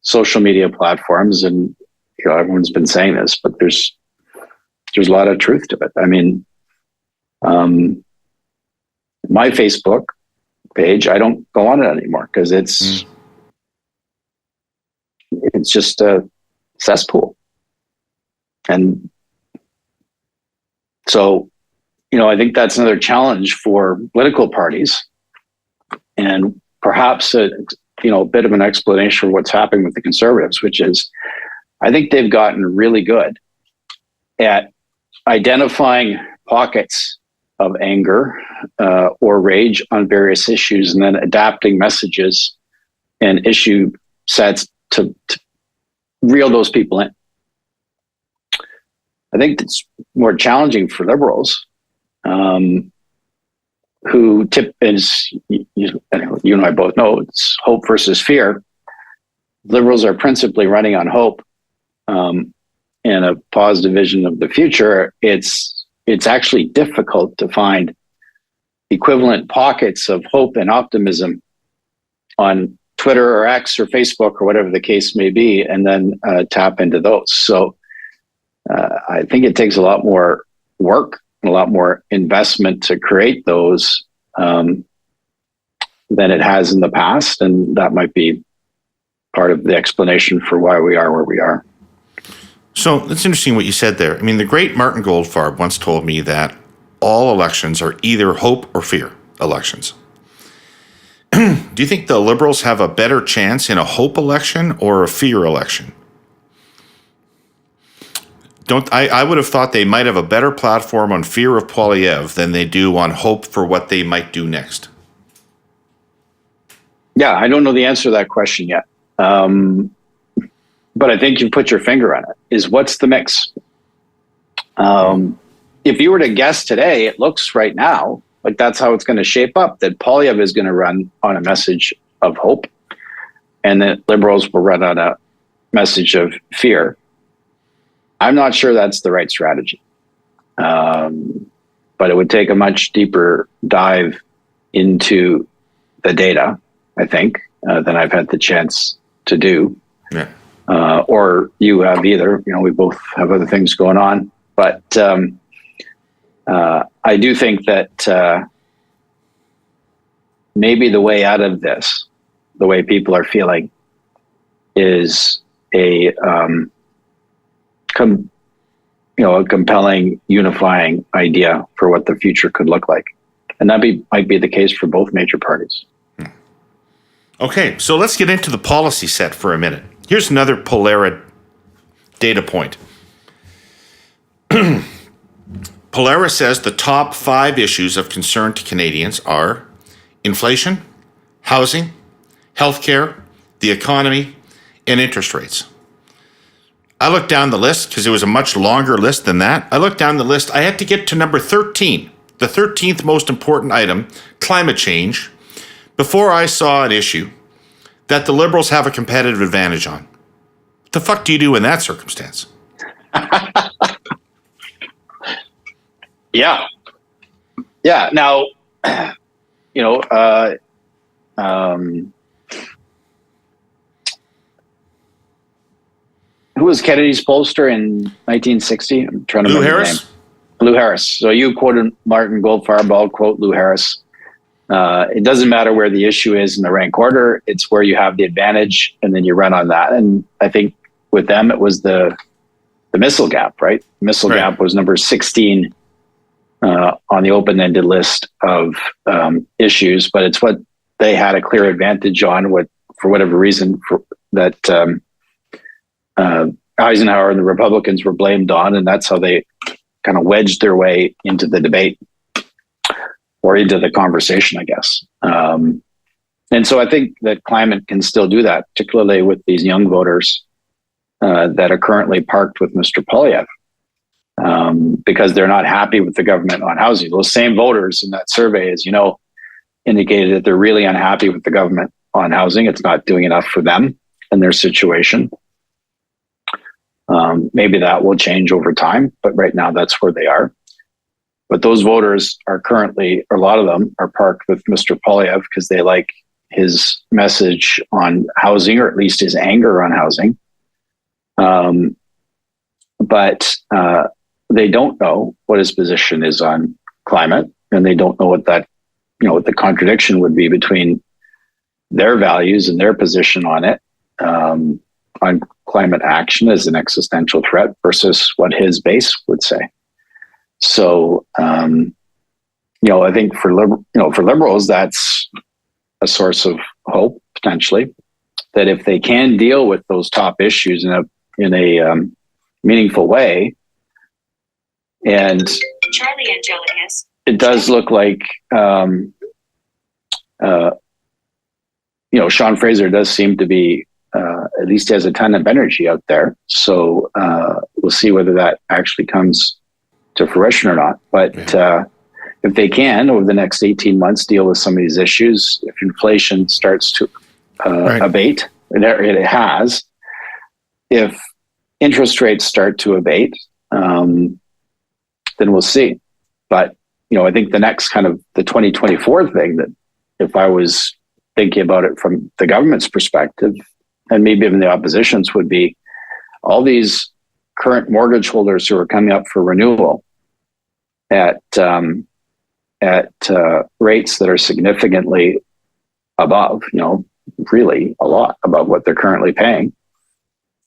social media platforms, and everyone's been saying this, but there's a lot of truth to it. I mean, my Facebook page, I don't go on it anymore because it's just a cesspool. And so, I think that's another challenge for political parties, and perhaps a bit of an explanation for what's happening with the Conservatives, which is, I think they've gotten really good at identifying pockets of anger or rage on various issues, and then adapting messages and issue sets to reel those people in. I think it's more challenging for Liberals, who is, you and I both know, it's hope versus fear. Liberals are principally running on hope and a positive vision of the future. It's actually difficult to find equivalent pockets of hope and optimism on Twitter or X or Facebook or whatever the case may be, and then tap into those. So I think it takes a lot more work and a lot more investment to create those than it has in the past. And that might be part of the explanation for why we are where we are. So it's interesting what you said there. I mean, the great Martin Goldfarb once told me that all elections are either hope or fear elections. Do you think the Liberals have a better chance in a hope election or a fear election? I would have thought they might have a better platform on fear of Poilievre than they do on hope for what they might do next. Yeah, I don't know the answer to that question yet. But I think you've put your finger on it, is what's the mix? If you were to guess today, it looks right now like that's how it's going to shape up, that Poilievre is going to run on a message of hope and that Liberals will run on a message of fear. I'm not sure that's the right strategy. But it would take a much deeper dive into the data, I think, than I've had the chance to do. Yeah. Or you have either. We both have other things going on. But I do think that maybe the way out of this, the way people are feeling, is a compelling, unifying idea for what the future could look like. And that might be the case for both major parties. Okay, so let's get into the policy set for a minute. Here's another Polaris data point. Polaris says the top 5 issues of concern to Canadians are inflation, housing, healthcare, the economy, and interest rates. I looked down the list because it was a much longer list than that. I looked down the list. I had to get to number 13, the 13th most important item, climate change, before I saw an issue that the Liberals have a competitive advantage on. What the fuck do you do in that circumstance? Yeah. Now, who was Kennedy's pollster in 1960? I'm trying to remember Harris? the name. Lou Harris. So you quoted Martin Goldfarb, I'll quote Lou Harris. It doesn't matter where the issue is in the rank order. It's where you have the advantage, and then you run on that. And I think with them, it was the missile gap, right? Missile gap was number 16 on the open-ended list of issues, but it's what they had a clear advantage on. For whatever reason, that Eisenhower and the Republicans were blamed on, and that's how they kind of wedged their way into the debate or into the conversation, I guess. And so I think that climate can still do that, particularly with these young voters that are currently parked with Mr. Poilievre because they're not happy with the government on housing. Those same voters in that survey, as you know, indicated that they're really unhappy with the government on housing. It's not doing enough for them and their situation. Maybe that will change over time, but right now that's where they are. But those voters are currently, a lot of them are parked with Mr. Poilievre because they like his message on housing, or at least his anger on housing. But they don't know what his position is on climate, and they don't know what the contradiction would be between their values and their position on it, on climate action as an existential threat versus what his base would say. So, I think for Liberals, that's a source of hope potentially, that if they can deal with those top issues in a meaningful way, and Charlie Angelicus, it does look like Sean Fraser does seem to be at least has a ton of energy out there. So we'll see whether that actually comes to fruition or not. But if they can, over the next 18 months, deal with some of these issues, if inflation starts to abate, and it has, if interest rates start to abate, then we'll see. But, I think the next kind of the 2024 thing, that if I was thinking about it from the government's perspective, and maybe even the opposition's, would be all these current mortgage holders who are coming up for renewal at rates that are significantly above, really a lot above what they're currently paying.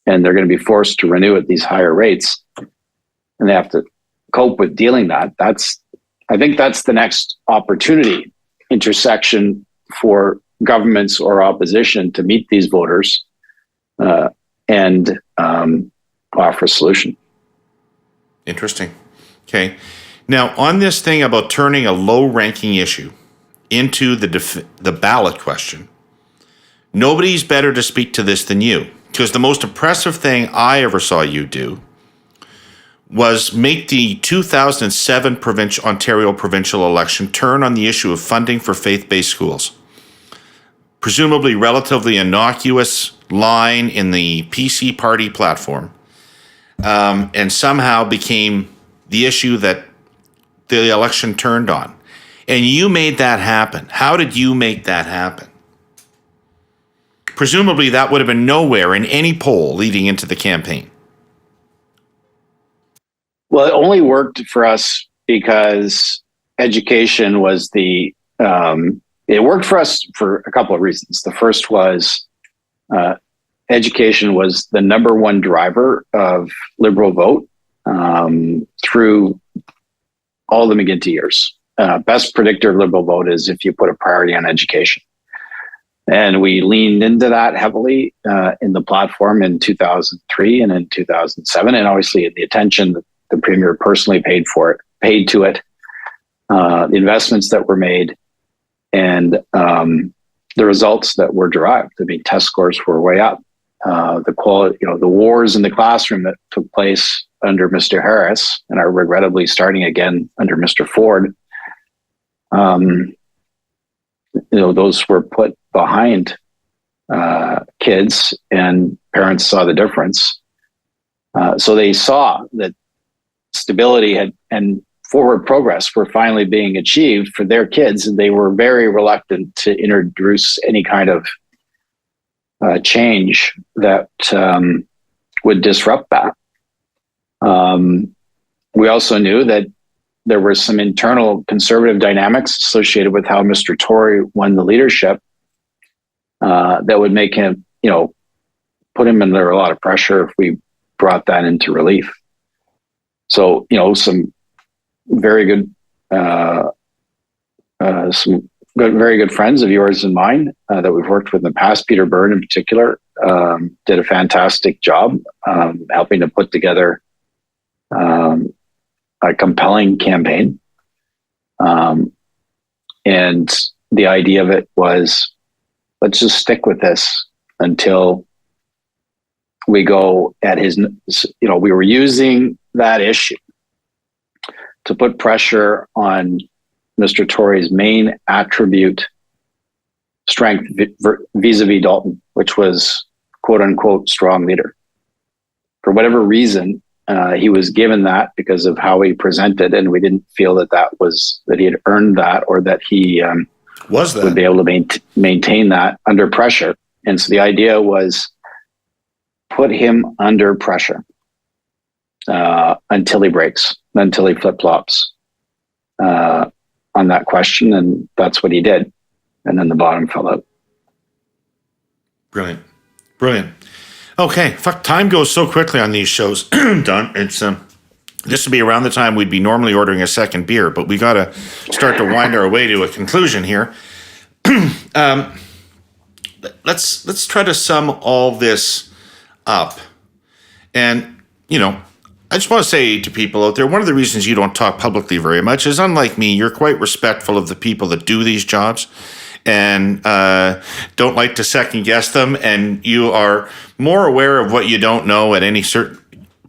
And they're going to be forced to renew at these higher rates, and they have to cope with dealing that. I think that's the next opportunity intersection for governments or opposition to meet these voters and offer a solution. Interesting. Okay. Now, on this thing about turning a low-ranking issue into the ballot question, Nobody's better to speak to this than you, because the most impressive thing I ever saw you do was make the 2007 Ontario provincial election turn on the issue of funding for faith-based schools. Presumably relatively innocuous line in the PC party platform, and somehow became the issue that the election turned on. And you made that happen. How did you make that happen? Presumably that would have been nowhere in any poll leading into the campaign. Well, it only worked for us because education was it worked for us for a couple of reasons. The first was education was the number one driver of Liberal vote through all the McGuinty years. Best predictor of Liberal vote is if you put a priority on education. And we leaned into that heavily in the platform in 2003 and in 2007. And obviously the attention that the Premier personally paid to it, the investments that were made, and the results that were derived. I mean, test scores were way up. The quality, the wars in the classroom that took place under Mr. Harris and are regrettably starting again under Mr. Ford, those were put behind kids, and parents saw the difference. So they saw that stability and forward progress were finally being achieved for their kids, and they were very reluctant to introduce any kind of change that would disrupt that. We also knew that there were some internal conservative dynamics associated with how Mr. Tory won the leadership that would make him, put him under a lot of pressure if we brought that into relief. So, some very good, very good friends of yours and mine that we've worked with in the past, Peter Byrne in particular, did a fantastic job helping to put together a compelling campaign. And the idea of it was, let's just stick with this until we go at his, we were using that issue to put pressure on Mr. Tory's main attribute strength vis-a-vis Dalton, which was quote unquote strong leader. For whatever reason, he was given that because of how he presented, and we didn't feel that he had earned that, or that he would be able to maintain that under pressure. And so the idea was put him under pressure until he breaks, until he flip-flops on that question, and that's what he did. And then the bottom fell out. Brilliant. Okay, time goes so quickly on these shows, Don. It's this would be around the time we'd be normally ordering a second beer, but we got to start to wind our way to a conclusion here. Let's try to sum all this up. And, I just want to say to people out there, one of the reasons you don't talk publicly very much is, unlike me, you're quite respectful of the people that do these jobs and don't like to second guess them. And you are more aware of what you don't know at any certain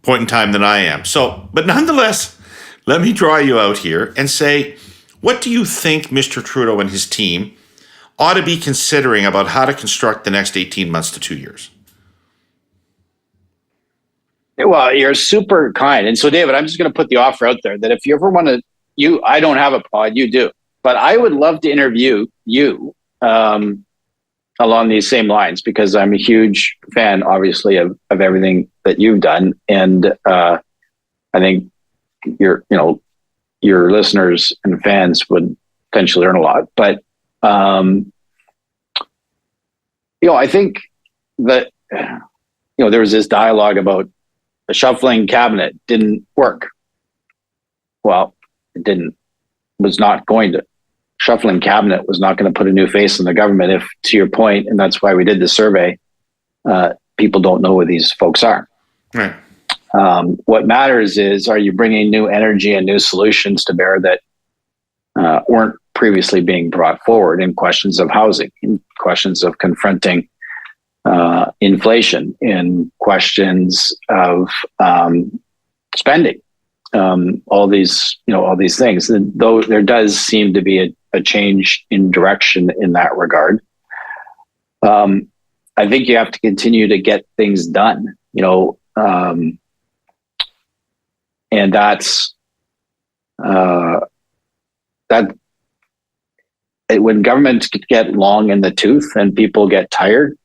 point in time than I am. So, but nonetheless, let me draw you out here and say, what do you think Mr. Trudeau and his team ought to be considering about how to construct the next 18 months to 2 years? Well, you're super kind. And so, David, I'm just going to put the offer out there that if you ever want to, I don't have a pod, you do. But I would love to interview you along these same lines, because I'm a huge fan, obviously, of everything that you've done. And I think your listeners and fans would potentially learn a lot. But, I think that, there was this dialogue about the shuffling cabinet didn't work. Well, it was not going to. Shuffling cabinet was not going to put a new face in the government if, to your point, and that's why we did the survey, people don't know who these folks are. Right. What matters is, are you bringing new energy and new solutions to bear that weren't previously being brought forward in questions of housing, in questions of confronting inflation, in questions of spending, all these things. And though there does seem to be a change in direction in that regard, I think you have to continue to get things done. And that's that. When governments get long in the tooth and people get tired,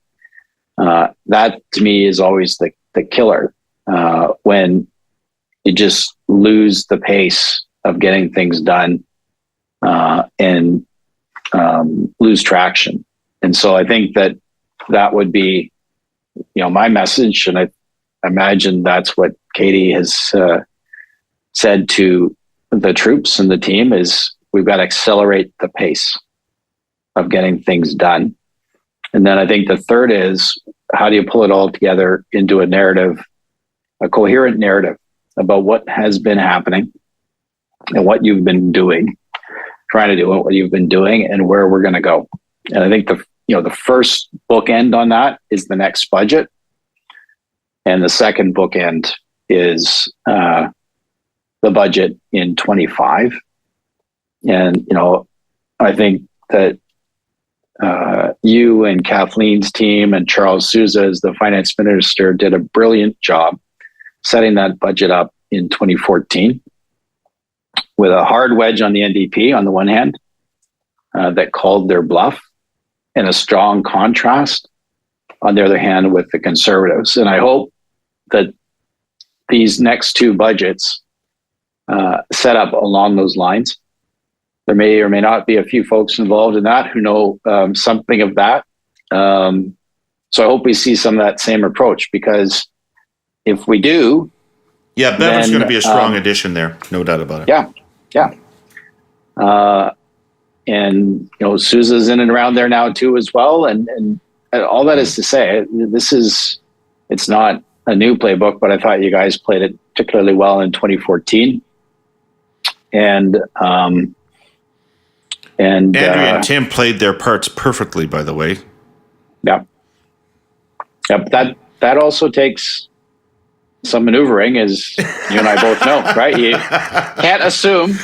that to me is always the killer. When you just lose the pace of getting things done and lose traction. And so I think that would be, my message. And I imagine that's what Katie has said to the troops and the team is we've got to accelerate the pace of getting things done. And then I think the third is, how do you pull it all together into a narrative, a coherent narrative about what has been happening and what you've been doing, trying to do what you've been doing and where we're going to go. And I think the first bookend on that is the next budget. And the second bookend is the budget in 25. And, I think that you and Kathleen's team and Charles Sousa as the finance minister did a brilliant job setting that budget up in 2014 with a hard wedge on the NDP on the one hand that called their bluff, and a strong contrast on the other hand with the Conservatives. And I hope that these next two budgets set up along those lines. There may or may not be a few folks involved in that who know something of that. So I hope we see some of that same approach, because if we do... Yeah, Bevan's going to be a strong addition there, no doubt about it. Yeah. And, Sousa's in and around there now too as well. And all that is to say, it's not a new playbook, but I thought you guys played it particularly well in 2014. And Andrea and Tim played their parts perfectly, by the way. Yeah. That also takes some maneuvering, as you and I both know, right? You can't assume.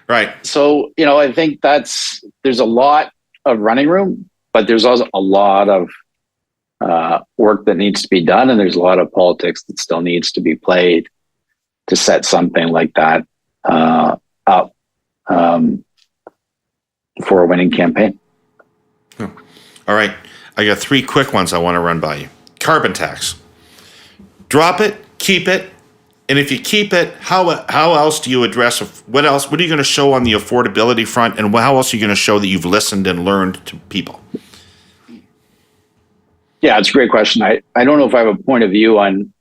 Right. So, I think there's a lot of running room, but there's also a lot of work that needs to be done. And there's a lot of politics that still needs to be played to set something like that up for a winning campaign. Oh. All right. I got three quick ones I want to run by you. Carbon tax. Drop it, keep it, and if you keep it, how else do you address, what are you going to show on the affordability front, and how else are you going to show that you've listened and learned to people? Yeah, it's a great question. I don't know if I have a point of view on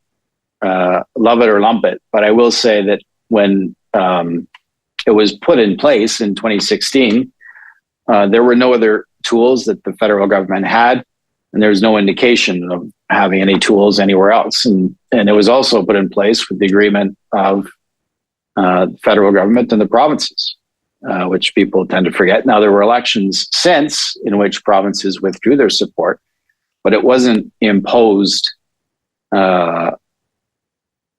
love it or lump it, but I will say that when it was put in place in 2016, there were no other tools that the federal government had, and there was no indication of having any tools anywhere else. And it was also put in place with the agreement of the federal government and the provinces, which people tend to forget. Now, there were elections since in which provinces withdrew their support, but it wasn't imposed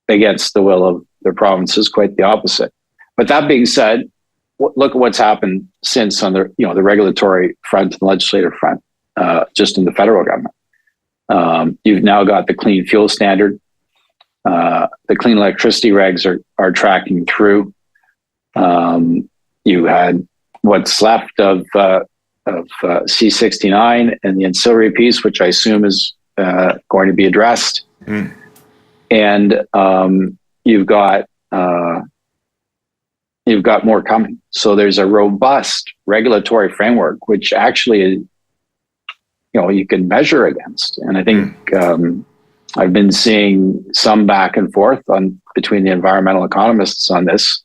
against the will of the provinces, quite the opposite. But that being said, look at what's happened since on the regulatory front and the legislative front, just in the federal government. You've now got the clean fuel standard. The clean electricity regs are tracking through. You had what's left of C-69 and the ancillary piece, which I assume is going to be addressed. Mm. And you've got more coming. So there's a robust regulatory framework, which actually, you can measure against. And I think I've been seeing some back and forth between the environmental economists on this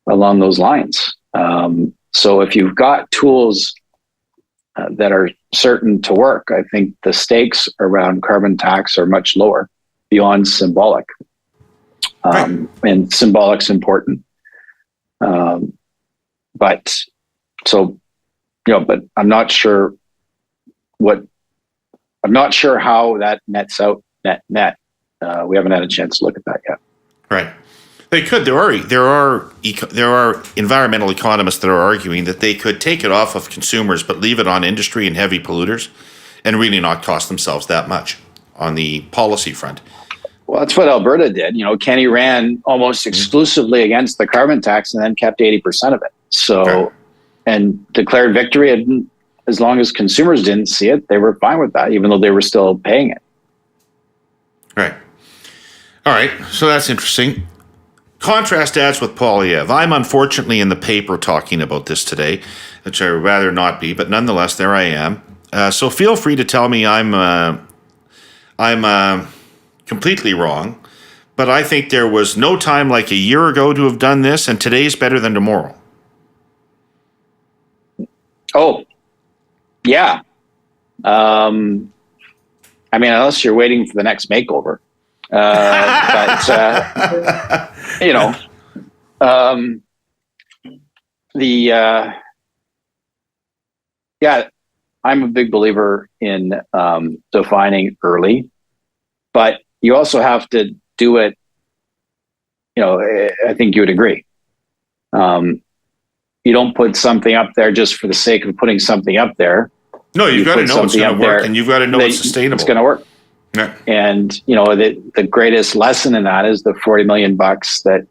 along those lines. So if you've got tools that are certain to work, I think the stakes around carbon tax are much lower beyond symbolic. Right. And symbolic's important. But I'm not sure I'm not sure how that nets out net. We haven't had a chance to look at that yet. Right. They could. There are environmental economists that are arguing that they could take it off of consumers, but leave it on industry and heavy polluters, and really not cost themselves that much on the policy front. Well, that's what Alberta did. Kenny ran almost exclusively against the carbon tax and then kept 80% of it. So, and declared victory. And as long as consumers didn't see it, they were fine with that, even though they were still paying it. Right. All right. So that's interesting. Contrast ads with Poilievre. I'm unfortunately in the paper talking about this today, which I would rather not be, but nonetheless, there I am. So feel free to tell me I'm completely wrong, but I think there was no time like a year ago to have done this, and today's better than tomorrow. Oh, yeah. Unless you're waiting for the next makeover. I'm a big believer in defining early, but you also have to do it. I think you would agree. You don't put something up there just for the sake of putting something up there. No, you've got to know it's going to work, and you've got to know it's sustainable. It's going to work. Yeah. And the greatest lesson in that is the $40 million that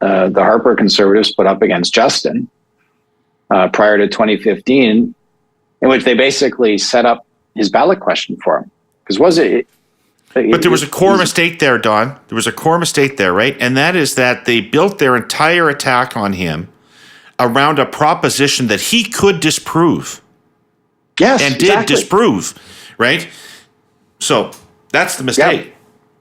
the Harper Conservatives put up against Justin prior to 2015, in which they basically set up his ballot question for him. Because But there was a core mistake there, Don. There was a core mistake there, right? And that is that they built their entire attack on him around a proposition that he could disprove. Yes, and did disprove, right? So that's the mistake. Yeah.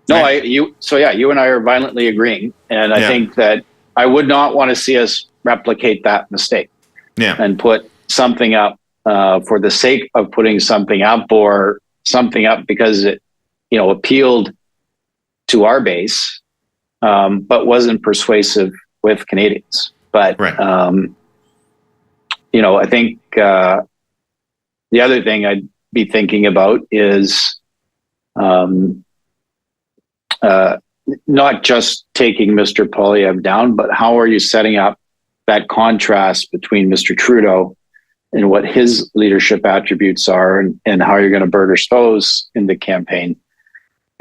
No, right? you and I are violently agreeing, and I think that I would not want to see us replicate that mistake. Yeah, and put something up for the sake of putting something up, or something up because it, appealed to our base, but wasn't persuasive with Canadians. But right. I think. The other thing I'd be thinking about is not just taking Mr. Poilievre down, but how are you setting up that contrast between Mr. Trudeau and what his leadership attributes are, and how you're going to burnish those in the campaign,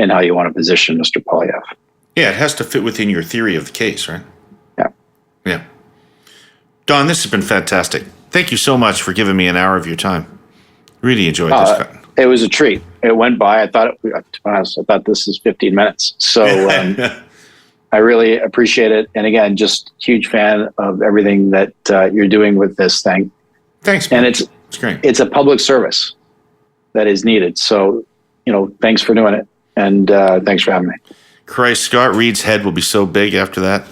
and how you want to position Mr. Poilievre. Yeah, it has to fit within your theory of the case, right? Yeah. Yeah. Don, this has been fantastic. Thank you so much for giving me an hour of your time. Really enjoyed this. It was a treat. It went by. I thought this is 15 minutes. So I really appreciate it. And again, just huge fan of everything that you're doing with this thing. Thanks, man. And it's great. It's a public service that is needed. So, thanks for doing it. And thanks for having me. Christ, Scott Reed's head will be so big after that.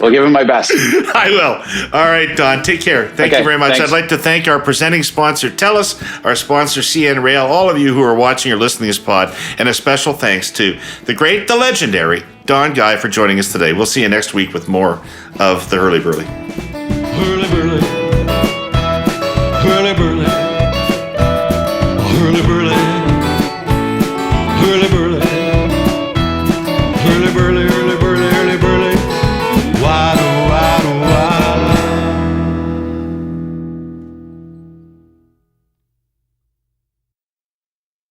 We'll give him my best. I will. All right, Don. Take care. Thank you very much. Thanks. I'd like to thank our presenting sponsor, TELUS, our sponsor, CN Rail, all of you who are watching or listening to this pod, and a special thanks to the great, the legendary Don Guy for joining us today. We'll see you next week with more of the Herle Burly.